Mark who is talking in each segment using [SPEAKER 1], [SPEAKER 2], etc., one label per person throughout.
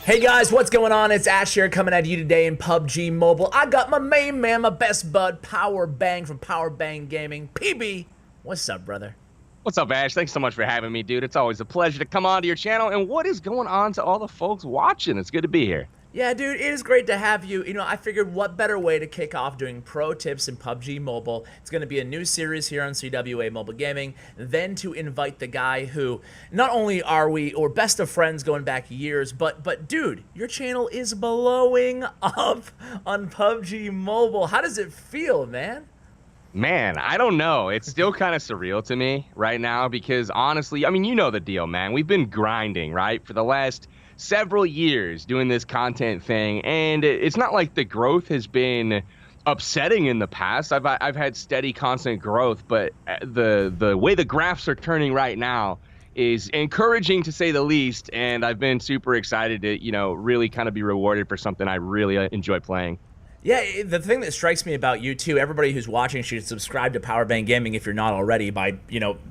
[SPEAKER 1] Hey guys, what's going on? It's Ash here coming at you today in PUBG Mobile. I got my main man, my best bud, Powerbang from Powerbang Gaming. PB, what's up, brother?
[SPEAKER 2] What's up, Ash? Thanks so much for having me, dude. It's always a pleasure to come onto your channel. And what is going on to all the folks watching? It's good to be here.
[SPEAKER 1] Yeah, dude, it is great to have you. You know, I figured what better way to kick off doing pro tips in PUBG Mobile. It's going to be a new series here on CWA Mobile Gaming, than to invite the guy who, not only are we or best of friends going back years, but dude, your channel is blowing up on PUBG Mobile. How does it feel, man?
[SPEAKER 2] Man, I don't know. It's still kind of surreal to me right now because honestly, I mean, you know the deal, man. We've been grinding, right, for the last several years doing this content thing, and it's not like the growth has been upsetting in the past. I've had steady, constant growth, but the way the graphs are turning right now is encouraging to say the least, and I've been super excited to, you know, really kind of be rewarded for something I really enjoy playing.
[SPEAKER 1] Yeah, the thing that strikes me about you too, everybody who's watching should subscribe to Powerbang Gaming if you're not already. By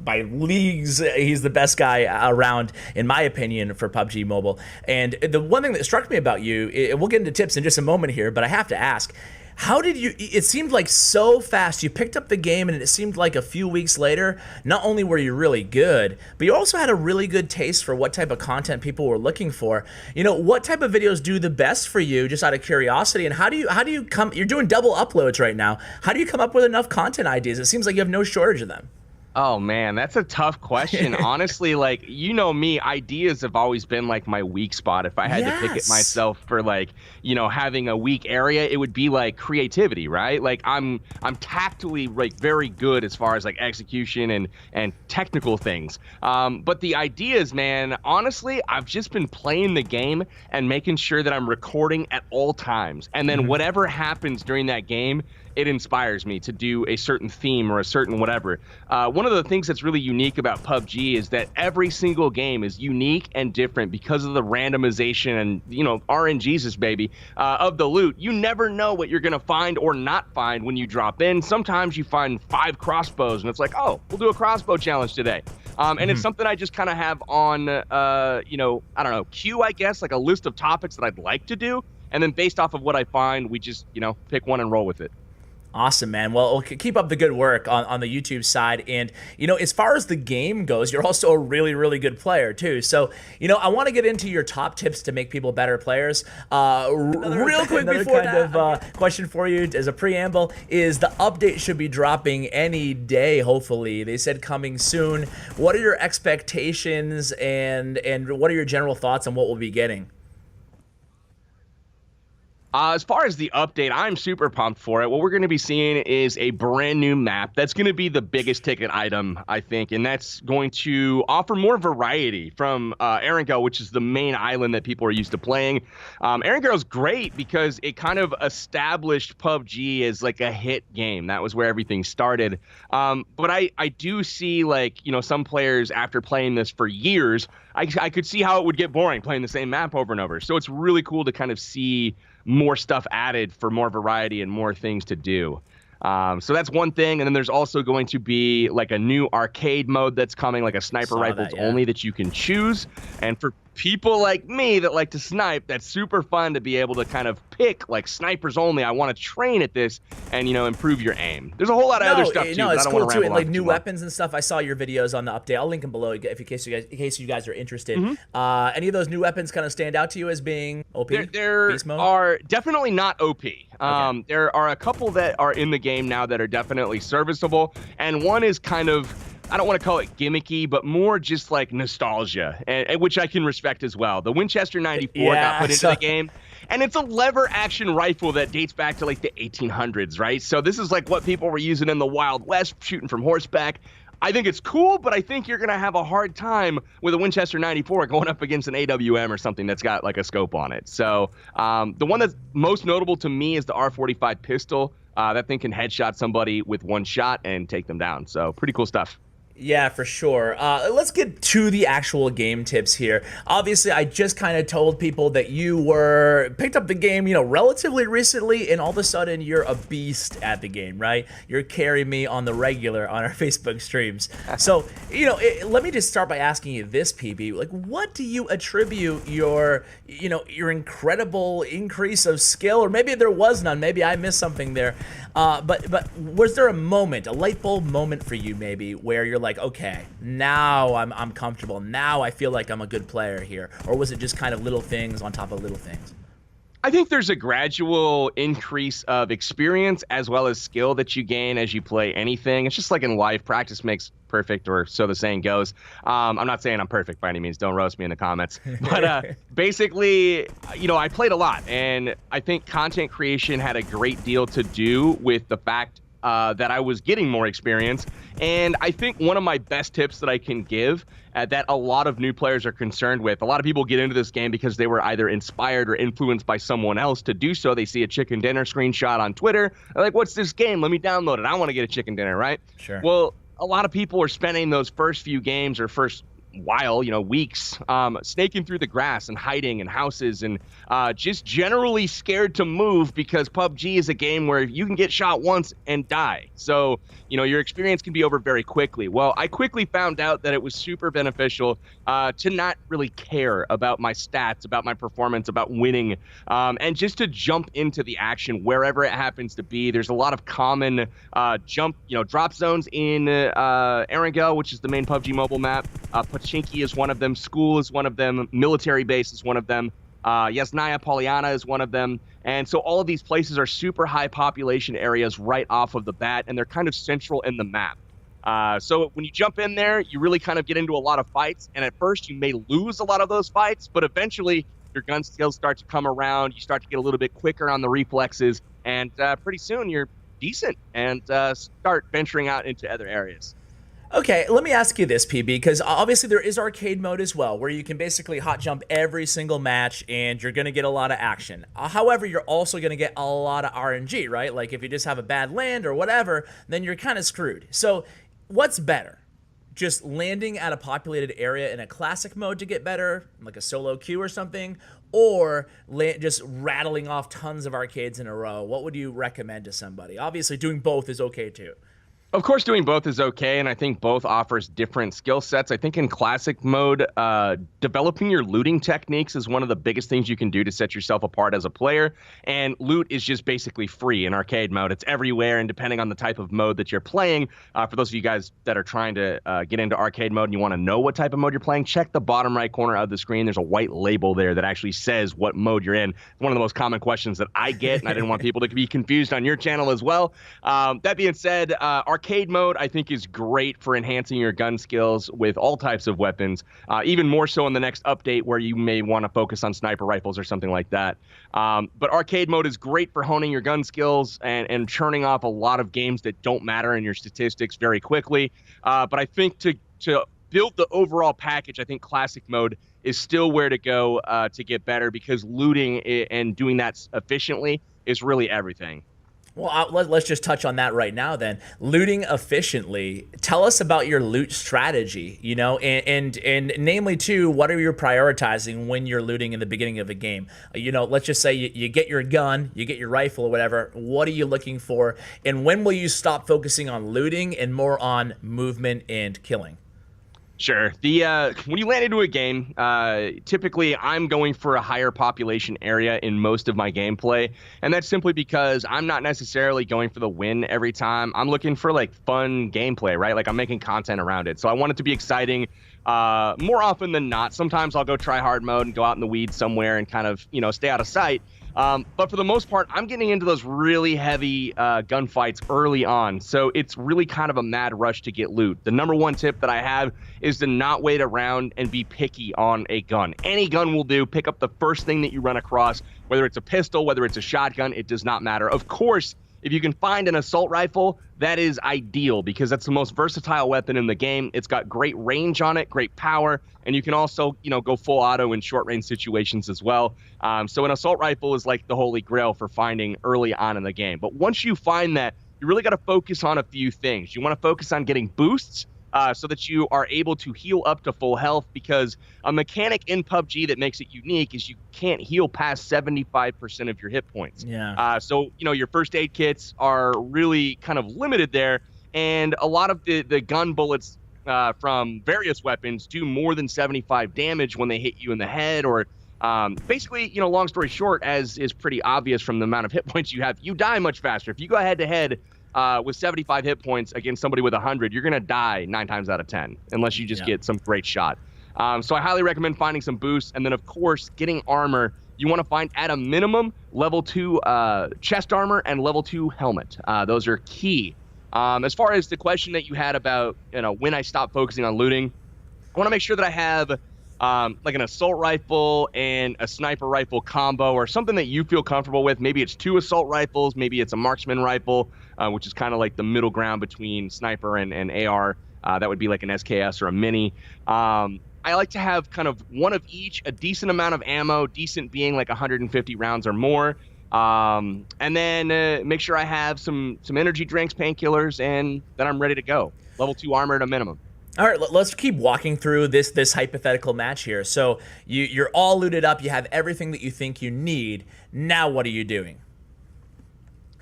[SPEAKER 1] leagues, he's the best guy around, in my opinion, for PUBG Mobile. And the one thing that struck me about you, we'll get into tips in just a moment here, but I have to ask, how did you, it seemed like so fast, you picked up the game and it seemed like a few weeks later, not only were you really good, but you also had a really good taste for what type of content people were looking for. You know, what type of videos do the best for you, just out of curiosity, and how do you come, you're doing double uploads right now, how do you come up with enough content ideas? It seems like you have no shortage of them.
[SPEAKER 2] Oh man, that's a tough question. Honestly, like, you know me, ideas have always been like my weak spot. If I had to pick it myself for, like, you know, having a weak area, it would be like creativity, right? Like I'm tactily like very good as far as like execution and technical things. But the ideas, man, honestly, I've just been playing the game and making sure that I'm recording at all times. And then whatever happens during that game, it inspires me to do a certain theme or a certain whatever. One of the things that's really unique about PUBG is that every single game is unique and different because of the randomization and, you know, RNG's baby, of the loot. You never know what you're going to find or not find when you drop in. Sometimes you find 5 crossbows and it's like, oh, we'll do a crossbow challenge today. And it's something I just kind of have on, you know, I don't know, queue, I guess, like a list of topics that I'd like to do. And then based off of what I find, we just, you know, pick one and roll with it.
[SPEAKER 1] Awesome, man. Well, keep up the good work on the YouTube side. And, you know, as far as the game goes, you're also a really, really good player, too. So, you know, I want to get into your top tips to make people better players. Real quick before that, question for you as a preamble is the update should be dropping any day, hopefully. They said coming soon. What are your expectations and what are your general thoughts on what we'll be getting?
[SPEAKER 2] As far as the update, I'm super pumped for it. What we're going to be seeing is a brand new map. That's going to be the biggest ticket item, I think, and that's going to offer more variety from Erangel, which is the main island that people are used to playing. Erangel is great because it kind of established PUBG as like a hit game. That was where everything started. But I do see, like, you know, some players after playing this for years, I could see how it would get boring playing the same map over and over. So it's really cool to kind of see more stuff added for more variety and more things to do. So that's one thing. And then there's also going to be like a new arcade mode that's coming, like a sniper rifles only that you can choose. And for people like me that like to snipe, that's super fun to be able to kind of pick like snipers only. I want to train at this and, you know, improve your aim. There's a whole lot of other stuff too.
[SPEAKER 1] No, it's cool too. And like new weapons
[SPEAKER 2] much.
[SPEAKER 1] And stuff. I saw your videos on the update. I'll link them below in case you guys are interested. Any of those new weapons kind of stand out to you as being OP?
[SPEAKER 2] There
[SPEAKER 1] Beast mode?
[SPEAKER 2] are definitely not OP. There are a couple that are in the game now that are definitely serviceable, and one is kind of, I don't want to call it gimmicky, but more just like nostalgia, and which I can respect as well. The Winchester 94 got put into the game, and it's a lever action rifle that dates back to like the 1800s, right? So this is like what people were using in the Wild West, shooting from horseback. I think it's cool, but I think you're going to have a hard time with a Winchester 94 going up against an AWM or something that's got like a scope on it. So the one that's most notable to me is the R45 pistol. That thing can headshot somebody with one shot and take them down. So pretty cool stuff.
[SPEAKER 1] Yeah, for sure. Let's get to the actual game tips here. Obviously, I just kind of told people that you picked up the game, relatively recently, and all of a sudden you're a beast at the game, right? You're carrying me on the regular on our Facebook streams. So, let me just start by asking you this, PB. Like, what do you attribute your incredible increase of skill, or maybe there was none, maybe I missed something there. But was there a moment, a light bulb moment for you, maybe, where you're like, okay, now I'm comfortable. Now I feel like I'm a good player here. Or was it just kind of little things on top of little things?
[SPEAKER 2] I think there's a gradual increase of experience as well as skill that you gain as you play anything. It's just like in life, practice makes perfect, or so the saying goes. I'm not saying I'm perfect by any means. Don't roast me in the comments. But basically, I played a lot, and I think content creation had a great deal to do with the fact that I was getting more experience. And I think one of my best tips that I can give that a lot of new players are concerned with, a lot of people get into this game because they were either inspired or influenced by someone else to do so. They see a chicken dinner screenshot on Twitter. They're like, what's this game? Let me download it. I want to get a chicken dinner, right?
[SPEAKER 1] Sure.
[SPEAKER 2] Well, a lot of people are spending those first few games or first while, weeks, snaking through the grass and hiding in houses and just generally scared to move, because PUBG is a game where you can get shot once and die. So, your experience can be over very quickly. Well, I quickly found out that it was super beneficial to not really care about my stats, about my performance, about winning, and just to jump into the action wherever it happens to be. There's a lot of common drop zones in Erangel, which is the main PUBG Mobile map. Pachinki is one of them. School is one of them. Military base is one of them. Yasnaya Polyana is one of them. And so all of these places are super high population areas right off of the bat, and they're kind of central in the map. So when you jump in there, you really kind of get into a lot of fights. And at first, you may lose a lot of those fights, but eventually your gun skills start to come around. You start to get a little bit quicker on the reflexes, and pretty soon you're decent and start venturing out into other areas.
[SPEAKER 1] Okay, let me ask you this, PB, because obviously there is arcade mode as well, where you can basically hot jump every single match and you're going to get a lot of action. However, you're also going to get a lot of RNG, right? Like if you just have a bad land or whatever, then you're kind of screwed. So what's better? Just landing at a populated area in a classic mode to get better, like a solo queue or something, or just rattling off tons of arcades in a row? What would you recommend to somebody? Obviously, doing both is okay too.
[SPEAKER 2] Of course, doing both is okay, and I think both offers different skill sets. I think in classic mode, developing your looting techniques is one of the biggest things you can do to set yourself apart as a player, and loot is just basically free in arcade mode. It's everywhere, and depending on the type of mode that you're playing, for those of you guys that are trying to get into arcade mode and you want to know what type of mode you're playing, check the bottom right corner of the screen. There's a white label there that actually says what mode you're in. It's one of the most common questions that I get, and I didn't want people to be confused on your channel as well. That being said, arcade mode, I think, is great for enhancing your gun skills with all types of weapons, even more so in the next update where you may want to focus on sniper rifles or something like that. But arcade mode is great for honing your gun skills and churning off a lot of games that don't matter in your statistics very quickly. But I think to build the overall package, I think classic mode is still where to go to get better, because looting and doing that efficiently is really everything.
[SPEAKER 1] Well, let's just touch on that right now then. Looting efficiently. Tell us about your loot strategy, and namely too, what are you prioritizing when you're looting in the beginning of a game? Let's just say you get your gun, you get your rifle or whatever. What are you looking for? And when will you stop focusing on looting and more on movement and killing?
[SPEAKER 2] Sure. When you land into a game, typically I'm going for a higher population area in most of my gameplay, and that's simply because I'm not necessarily going for the win every time. I'm looking for fun gameplay, right? Like I'm making content around it, so I want it to be exciting. More often than not, sometimes I'll go try hard mode and go out in the weeds somewhere and kind of stay out of sight. But for the most part, I'm getting into those really heavy gunfights early on. So it's really kind of a mad rush to get loot. The number one tip that I have is to not wait around and be picky on a gun. Any gun will do. Pick up the first thing that you run across, whether it's a pistol, whether it's a shotgun, it does not matter. Of course, if you can find an assault rifle, that is ideal, because that's the most versatile weapon in the game. It's got great range on it, great power, and you can also, go full auto in short range situations as well. So an assault rifle is like the holy grail for finding early on in the game. But once you find that, you really got to focus on a few things. You want to focus on getting boosts. so that you are able to heal up to full health, because a mechanic in PUBG that makes it unique is you can't heal past 75% of your hit points.
[SPEAKER 1] Yeah.
[SPEAKER 2] So, your first aid kits are really kind of limited there. And a lot of the gun bullets from various weapons do more than 75 damage when they hit you in the head, or basically, long story short, as is pretty obvious from the amount of hit points you have, you die much faster. If you go head to head with 75 hit points against somebody with 100, you're going to die 9 times out of 10, unless you just get some great shot. So I highly recommend finding some boosts. And then, of course, getting armor. You want to find, at a minimum, level 2 chest armor and level 2 helmet. Those are key. As far as the question that you had about, when I stop focusing on looting, I want to make sure that I have like an assault rifle and a sniper rifle combo, or something that you feel comfortable with. Maybe it's 2 assault rifles, maybe it's a marksman rifle, which is kind of like the middle ground between sniper and AR. That would be like an SKS or a mini. I like to have kind of one of each, a decent amount of ammo, decent being like 150 rounds or more. And then make sure I have some energy drinks, painkillers, and then I'm ready to go. Level 2 armor at a minimum.
[SPEAKER 1] All right, let's keep walking through this hypothetical match here. So you're all looted up. You have everything that you think you need. Now what are you doing?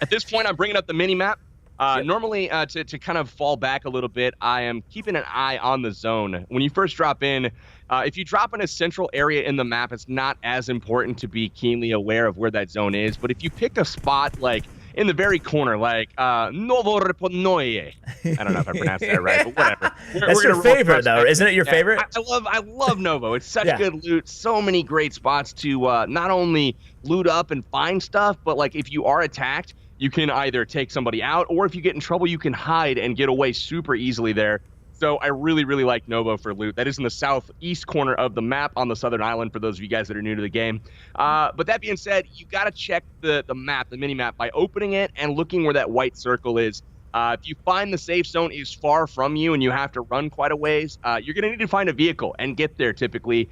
[SPEAKER 2] At this point, I'm bringing up the mini map. Normally, to kind of fall back a little bit, I am keeping an eye on the zone. When you first drop in, if you drop in a central area in the map, it's not as important to be keenly aware of where that zone is. But if you pick a spot like in the very corner, like Novo Reponoye. I don't know if I pronounced that right, but whatever.
[SPEAKER 1] That's your favorite, though, isn't it? Your favorite?
[SPEAKER 2] I love Novo. It's such good loot. So many great spots to not only loot up and find stuff, but like if you are attacked, you can either take somebody out, or if you get in trouble, you can hide and get away super easily there. So I really, really like Novo for loot. That is in the southeast corner of the map on the southern island, for those of you guys that are new to the game. But that being said, you got to check the map, the mini-map, by opening it and looking where that white circle is. If you find the safe zone is far from you and you have to run quite a ways, you're going to need to find a vehicle and get there typically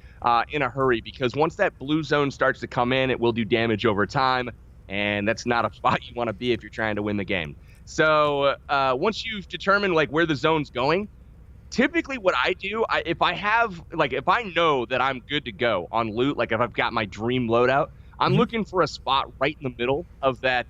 [SPEAKER 2] in a hurry, because once that blue zone starts to come in, it will do damage over time. And that's not a spot you want to be if you're trying to win the game. So once you've determined like where the zone's going, typically what I do, if I know that I'm good to go on loot, like if I've got my dream loadout, I'm looking for a spot right in the middle of that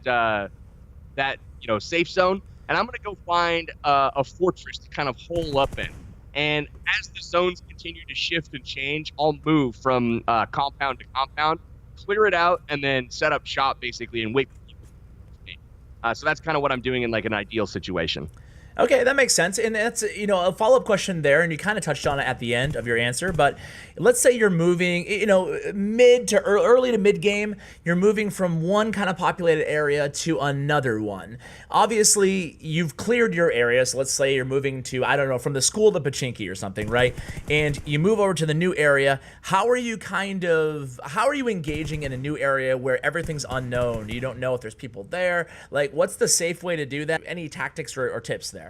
[SPEAKER 2] safe zone, and I'm gonna go find a fortress to kind of hole up in. And as the zones continue to shift and change, I'll move from compound to compound, clear it out, and then set up shop basically and wait for people to me. So that's kind of what I'm doing in like an ideal situation.
[SPEAKER 1] Okay, that makes sense. And that's, a follow-up question there, and you kind of touched on it at the end of your answer, but let's say you're moving, mid to early to mid game, you're moving from one kind of populated area to another one. Obviously, you've cleared your area, so let's say you're moving to, I don't know, from the school to Pachinki or something, right? And you move over to the new area. How are you engaging in a new area where everything's unknown? You don't know if there's people there. Like, what's the safe way to do that? Any tactics or tips there?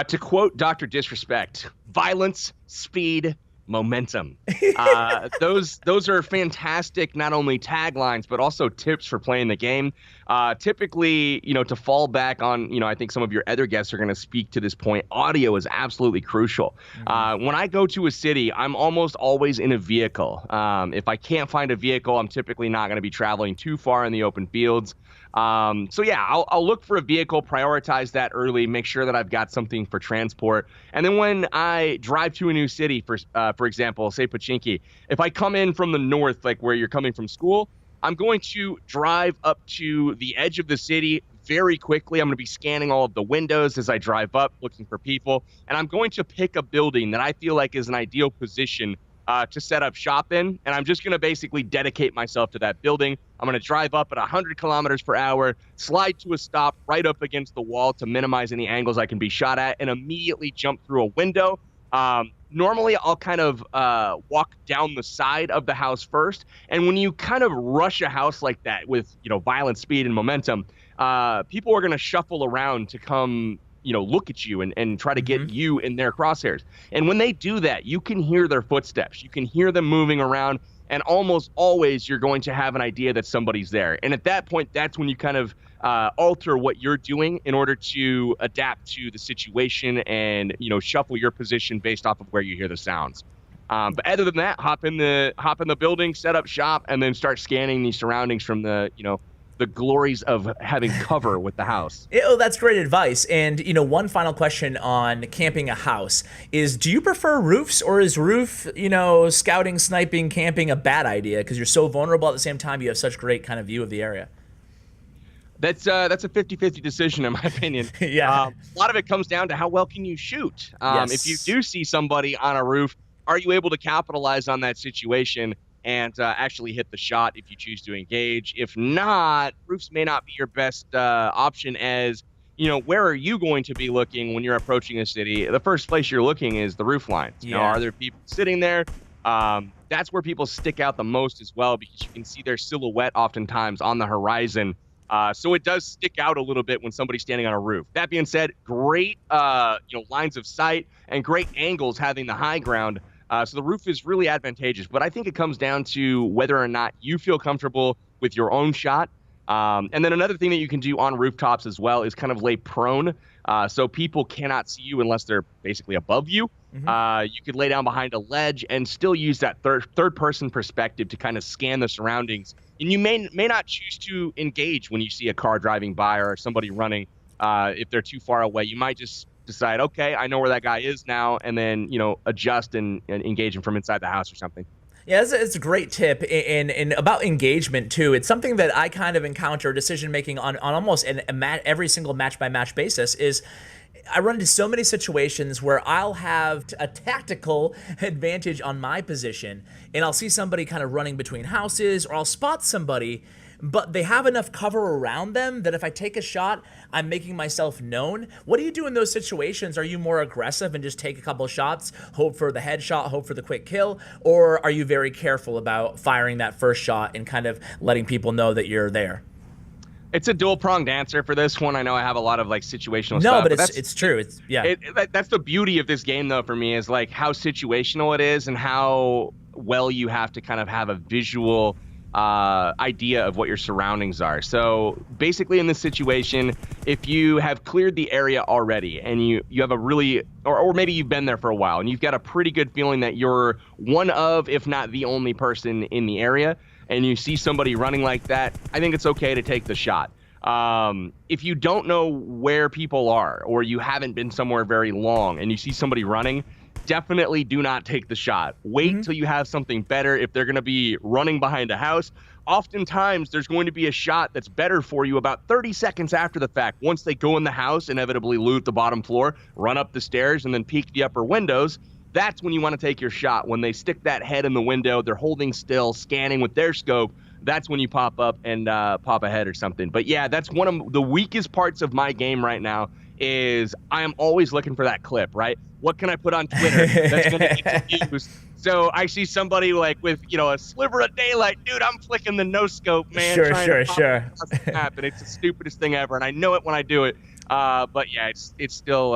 [SPEAKER 2] To quote Dr. Disrespect, violence, speed, momentum. Those are fantastic, not only taglines, but also tips for playing the game. Typically, to fall back on, I think some of your other guests are going to speak to this point, audio is absolutely crucial. When I go to a city, I'm almost always in a vehicle. If I can't find a vehicle, I'm typically not going to be traveling too far in the open fields. So yeah, I'll look for a vehicle, prioritize that early, make sure that I've got something for transport. And then when I drive to a new city, for example, say Pachinki, if I come in from the north, like where you're coming from school, I'm going to drive up to the edge of the city very quickly. I'm going to be scanning all of the windows as I drive up, looking for people. And I'm going to pick a building that I feel like is an ideal position to set up shop in, and I'm just going to basically dedicate myself to that building. I'm going to drive up at 100 kilometers per hour, slide to a stop right up against the wall to minimize any angles I can be shot at, and immediately jump through a window. Normally, I'll kind of walk down the side of the house first, and when you kind of rush a house like that with violent speed and momentum, people are going to shuffle around to come look at you and try to get you in their crosshairs. And when they do that, you can hear their footsteps. You can hear them moving around. and almost always you're going to have an idea that somebody's there. And at that point, that's when you kind of alter what you're doing in order to adapt to the situation and, you know, shuffle your position based off of where you hear the sounds. But other than that, hop in the building, set up shop, and then start scanning the surroundings from the, you know, the glories of having cover with the house.
[SPEAKER 1] Oh, that's great advice. And, you know, one final question on camping a house is, do you prefer roofs, or is roof, you know, scouting, sniping, camping a bad idea? Because you're so vulnerable at the same time, you have such great kind of view of the area.
[SPEAKER 2] That's a 50-50 decision, in my opinion.
[SPEAKER 1] Yeah.
[SPEAKER 2] A lot of it comes down to how well can you shoot.
[SPEAKER 1] Yes.
[SPEAKER 2] If you do see somebody on a roof, are you able to capitalize on that situation and actually hit the shot if you choose to engage? If not, roofs may not be your best option, as, you know, where are you going to be looking when you're approaching a city? The first place you're looking is the roof lines. You know, are there people sitting there? That's where people stick out the most as well, because you can see their silhouette oftentimes on the horizon. So it does stick out a little bit when somebody's standing on a roof. That being said, great lines of sight and great angles having the high ground. So the roof is really advantageous, but I think it comes down to whether or not you feel comfortable with your own shot. And then another thing that you can do on rooftops as well is kind of lay prone, so people cannot see you unless they're basically above you. Mm-hmm. You could lay down behind a ledge and still use that third person perspective to kind of scan the surroundings. And you may not choose to engage when you see a car driving by or somebody running. If they're too far away, you might just decide, okay, I know where that guy is now, and then, you know, adjust and engage him from inside the house or something.
[SPEAKER 1] Yeah, it's a great tip. And about engagement too, it's something that I kind of encounter decision making on almost every single match by match basis. Is I run into so many situations where I'll have a tactical advantage on my position, and I'll see somebody kind of running between houses, or I'll spot somebody, but they have enough cover around them that if I take a shot, I'm making myself known. What do you do in those situations? Are you more aggressive and just take a couple shots, hope for the headshot, hope for the quick kill? Or are you very careful about firing that first shot and kind of letting people know that you're there?
[SPEAKER 2] It's a dual-pronged answer for this one. I know I have a lot of like situational stuff.
[SPEAKER 1] No, but it's true.
[SPEAKER 2] That's the beauty of this game, though, for me, is like how situational it is and how well you have to kind of have a visual idea of what your surroundings are. So basically in this situation, if you have cleared the area already and you have a really, or maybe you've been there for a while and you've got a pretty good feeling that you're one of, if not the only person in the area, and you see somebody running like that, I think it's okay to take the shot. If you don't know where people are, or you haven't been somewhere very long and you see somebody running, definitely do not take the shot. Wait till you have something better. If they're going to be running behind a house, oftentimes there's going to be a shot that's better for you about 30 seconds after the fact. Once they go in the house, inevitably loot the bottom floor, run up the stairs, and then peek the upper windows, that's when you want to take your shot. When they stick that head in the window, they're holding still, scanning with their scope, that's when you pop up and pop a head or something. But yeah, that's one of the weakest parts of my game right now, is I am always looking for that clip, right? What can I put on Twitter that's going to get views? So I see somebody like with, you know, a sliver of daylight, dude, I'm flicking the no scope, man.
[SPEAKER 1] Sure.
[SPEAKER 2] And it's the stupidest thing ever, and I know it when I do it. But yeah, it's still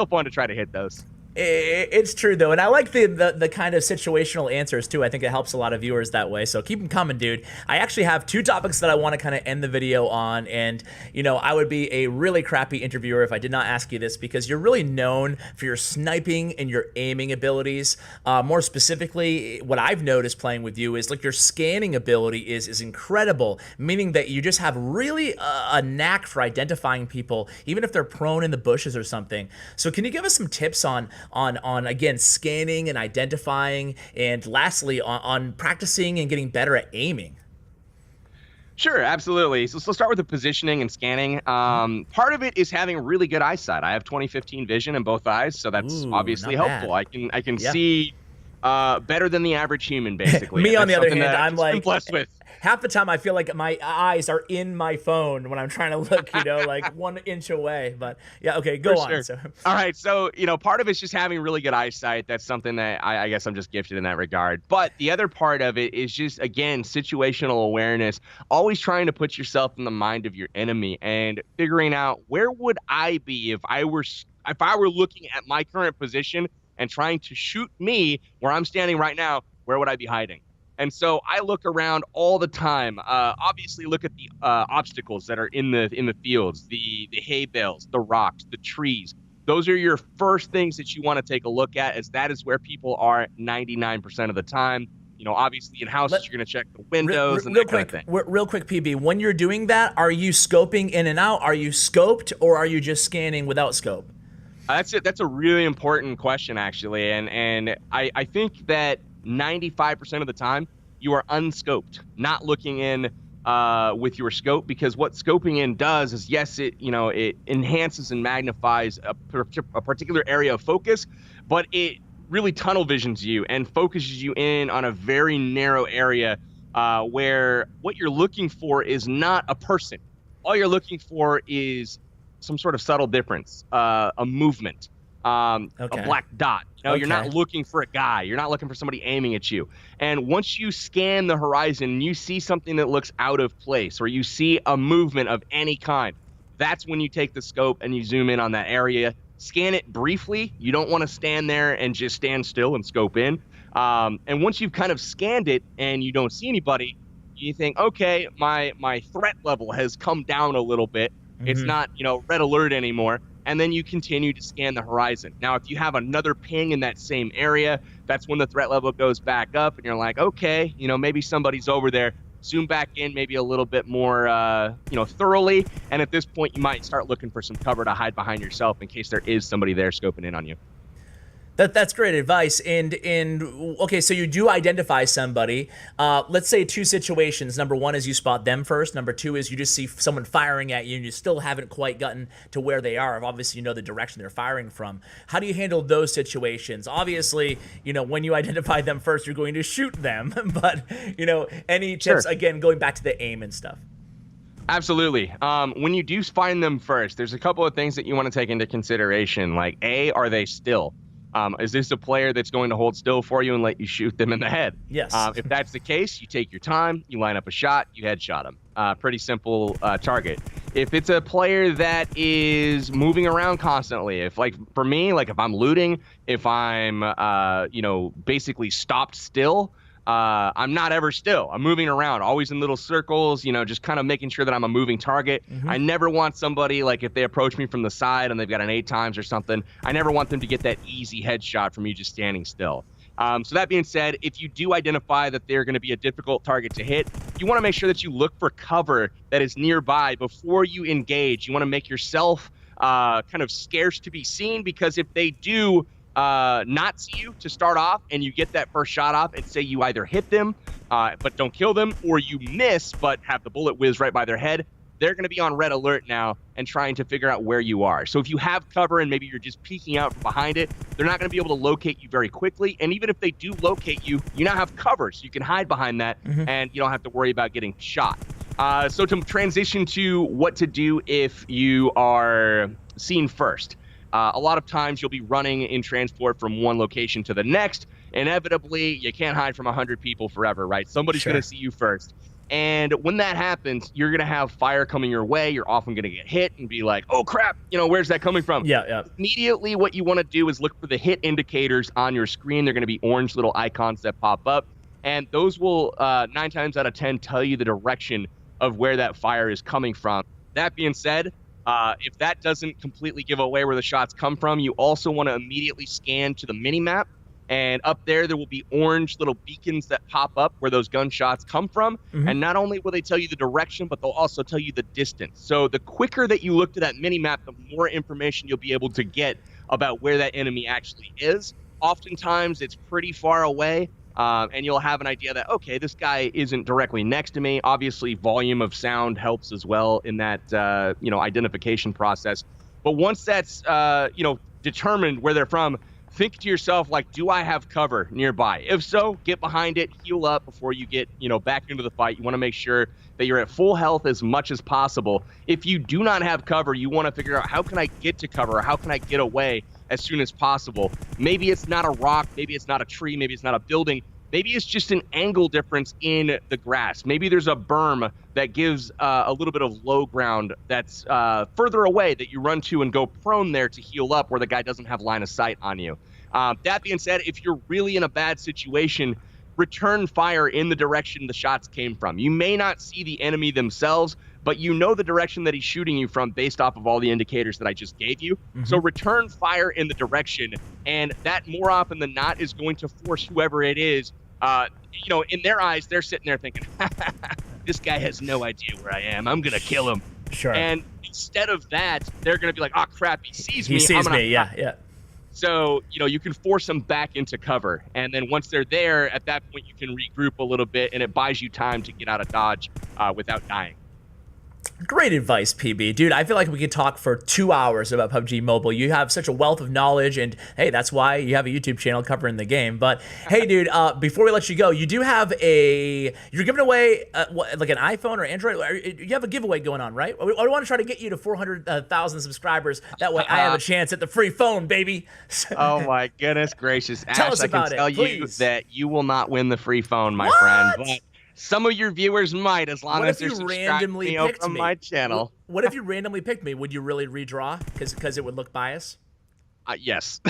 [SPEAKER 2] fun to try to hit those.
[SPEAKER 1] It's true, though, and I like the kind of situational answers, too. I think it helps a lot of viewers that way, so keep them coming, dude. I actually have two topics that I want to kind of end the video on, and, you know, I would be a really crappy interviewer if I did not ask you this, because you're really known for your sniping and your aiming abilities. More specifically, what I've noticed playing with you is, like, your scanning ability is incredible, meaning that you just have really a knack for identifying people, even if they're prone in the bushes or something. So can you give us some tips on again, scanning and identifying, and lastly on practicing and getting better at aiming?
[SPEAKER 2] Sure, absolutely. So let's start with the positioning and scanning. Part of it is having really good eyesight. I have 20/15 vision in both eyes, so that's obviously helpful. I can see better than the average human, basically.
[SPEAKER 1] Me, on the other hand, I'm like,
[SPEAKER 2] blessed with.
[SPEAKER 1] Half the time I feel like my eyes are in my phone when I'm trying to look, you know, like 1 inch away. But yeah, okay, go on.
[SPEAKER 2] Sure.
[SPEAKER 1] So.
[SPEAKER 2] All right, so, you know, part of it's just having really good eyesight. That's something that I guess I'm just gifted in that regard. But the other part of it is just, again, situational awareness. Always trying to put yourself in the mind of your enemy and figuring out, where would I be if I were looking at my current position and trying to shoot me where I'm standing right now? Where would I be hiding? And so I look around all the time. Obviously, look at the obstacles that are in the fields, the hay bales, the rocks, the trees. Those are your first things that you want to take a look at, as that is where people are 99% of the time. You know, obviously in houses, you're going to check the windows and that kind of thing.
[SPEAKER 1] Real quick, PB, when you're doing that, are you scoping in and out? Are you scoped, or are you just scanning without scope?
[SPEAKER 2] That's it. That's a really important question, actually. And I think that 95% of the time you are unscoped, not looking in with your scope, because what scoping in does is, yes, it enhances and magnifies a particular area of focus, but it really tunnel visions you and focuses you in on a very narrow area where what you're looking for is not a person. All you're looking for is some sort of subtle difference, a movement, a black dot. You know, you're not looking for a guy. You're not looking for somebody aiming at you. And once you scan the horizon, you see something that looks out of place, or you see a movement of any kind, that's when you take the scope and you zoom in on that area. Scan it briefly. You don't want to stand there and just stand still and scope in. And once you've kind of scanned it and you don't see anybody, you think, okay, my threat level has come down a little bit. It's not, red alert anymore. And then you continue to scan the horizon. Now, if you have another ping in that same area, that's when the threat level goes back up and you're like, okay, maybe somebody's over there. Zoom back in maybe a little bit more, thoroughly. And at this point, you might start looking for some cover to hide behind yourself in case there is somebody there scoping in on you.
[SPEAKER 1] That's great advice. And okay, so you do identify somebody. Let's say two situations. Number one is you spot them first. Number two is you just see someone firing at you and you still haven't quite gotten to where they are. Obviously, you know the direction they're firing from. How do you handle those situations? Obviously, when you identify them first, you're going to shoot them. But, any tips, again, going back to the aim and stuff?
[SPEAKER 2] Absolutely. When you do find them first, there's a couple of things that you want to take into consideration. Like, A, are they still? Is this a player that's going to hold still for you and let you shoot them in the head?
[SPEAKER 1] Yes.
[SPEAKER 2] If that's the case, you take your time, you line up a shot, you headshot them. Pretty simple target. If it's a player that is moving around constantly, if for me, if I'm looting, if I'm, basically stopped still, I'm not ever still. I'm moving around, always in little circles, just kind of making sure that I'm a moving target. I never want somebody, if they approach me from the side and they've got an 8x or something, I never want them to get that easy headshot from you just standing still. So that being said, if you do identify that they're going to be a difficult target to hit, you want to make sure that you look for cover that is nearby before you engage. You want to make yourself kind of scarce to be seen, because if they do not see you to start off and you get that first shot off and say you either hit them but don't kill them, or you miss but have the bullet whiz right by their head, they're going to be on red alert now and trying to figure out where you are. So if you have cover and maybe you're just peeking out from behind it, they're not going to be able to locate you very quickly. And even if they do locate you, you now have cover, so you can hide behind that and you don't have to worry about getting shot. So to transition to what to do if you are seen first. A lot of times you'll be running in transport from one location to the next. Inevitably, you can't hide from 100 people forever, right? Somebody's going to see you first. And when that happens, you're going to have fire coming your way. You're often going to get hit and be like, oh, crap, where's that coming from?
[SPEAKER 1] Yeah.
[SPEAKER 2] Immediately, what you want to do is look for the hit indicators on your screen. They're going to be orange little icons that pop up. And those will, 9 times out of 10, tell you the direction of where that fire is coming from. That being said, if that doesn't completely give away where the shots come from, you also want to immediately scan to the mini-map. And up there will be orange little beacons that pop up where those gunshots come from. And not only will they tell you the direction, but they'll also tell you the distance. So the quicker that you look to that mini-map, the more information you'll be able to get about where that enemy actually is. Oftentimes, it's pretty far away. And you'll have an idea that, okay, this guy isn't directly next to me. Obviously, volume of sound helps as well in that, identification process. But once that's, determined where they're from, think to yourself, do I have cover nearby? If so, get behind it, heal up before you get, back into the fight. You want to make sure that you're at full health as much as possible. If you do not have cover, you want to figure out, how can I get to cover? Or how can I get away as soon as possible? Maybe it's not a rock, maybe it's not a tree, maybe it's not a building. Maybe it's just an angle difference in the grass. Maybe there's a berm that gives a little bit of low ground that's further away that you run to and go prone there to heal up where the guy doesn't have line of sight on you. That being said, if you're really in a bad situation, return fire in the direction the shots came from. You may not see the enemy themselves, but you know the direction that he's shooting you from based off of all the indicators that I just gave you. So return fire in the direction, and that more often than not is going to force whoever it is, you know, in their eyes, they're sitting there thinking, this guy has no idea where I am. I'm going to kill him.
[SPEAKER 1] Sure.
[SPEAKER 2] And instead of that, they're going to be like, oh, crap, he sees me.
[SPEAKER 1] He sees me, yeah.
[SPEAKER 2] So, you know, you can force them back into cover. And then once they're there, at that point, you can regroup a little bit, and it buys you time to get out of dodge without dying.
[SPEAKER 1] Great advice, PB. Dude, I feel like we could talk for 2 hours about PUBG Mobile. You have such a wealth of knowledge, and hey, that's why you have a YouTube channel covering the game. But hey, dude, before we let you go, you do have you're giving away like an iPhone or Android. You have a giveaway going on, right? I want to try to get you to 400,000 subscribers. That way I have a chance at the free phone, baby.
[SPEAKER 2] Oh my goodness gracious.
[SPEAKER 1] Tell us about
[SPEAKER 2] I can tell you that you will not win the free phone, my friend. But some of your viewers might, as long as they're subscribed from my channel.
[SPEAKER 1] What if you randomly picked me? Would you really redraw? Because it would look biased?
[SPEAKER 2] Yes.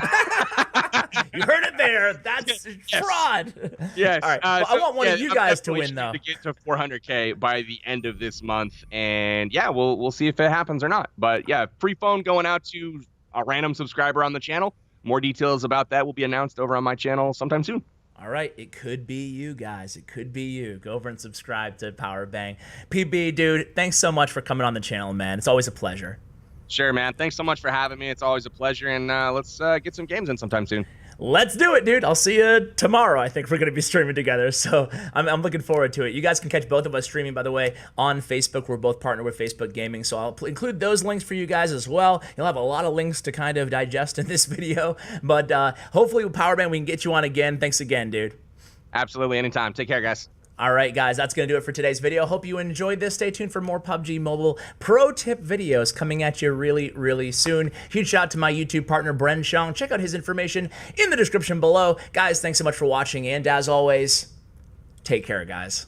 [SPEAKER 1] You heard it there. That's fraud.
[SPEAKER 2] Yes.
[SPEAKER 1] All right. Well, I want one of you guys to win, though.
[SPEAKER 2] To get to 400K by the end of this month, and yeah, we'll see if it happens or not. But yeah, free phone going out to a random subscriber on the channel. More details about that will be announced over on my channel sometime soon.
[SPEAKER 1] All right, it could be you guys. It could be you. Go over and subscribe to Powerbang. PB, dude, thanks so much for coming on the channel, man. It's always a pleasure.
[SPEAKER 2] Sure, man. Thanks so much for having me. It's always a pleasure, and let's get some games in sometime soon.
[SPEAKER 1] Let's do it, dude. I'll see you tomorrow. I think we're going to be streaming together, so I'm looking forward to it. You guys can catch both of us streaming, by the way, on Facebook. We're both partnered with Facebook Gaming, so I'll include those links for you guys as well. You'll have a lot of links to kind of digest in this video, but hopefully with Powerbang, we can get you on again. Thanks again, dude.
[SPEAKER 2] Absolutely. Anytime. Take care, guys.
[SPEAKER 1] All right, guys, that's going to do it for today's video. Hope you enjoyed this. Stay tuned for more PUBG Mobile pro tip videos coming at you really, really soon. Huge shout out to my YouTube partner, Bren Shong. Check out his information in the description below. Guys, thanks so much for watching, and as always, take care, guys.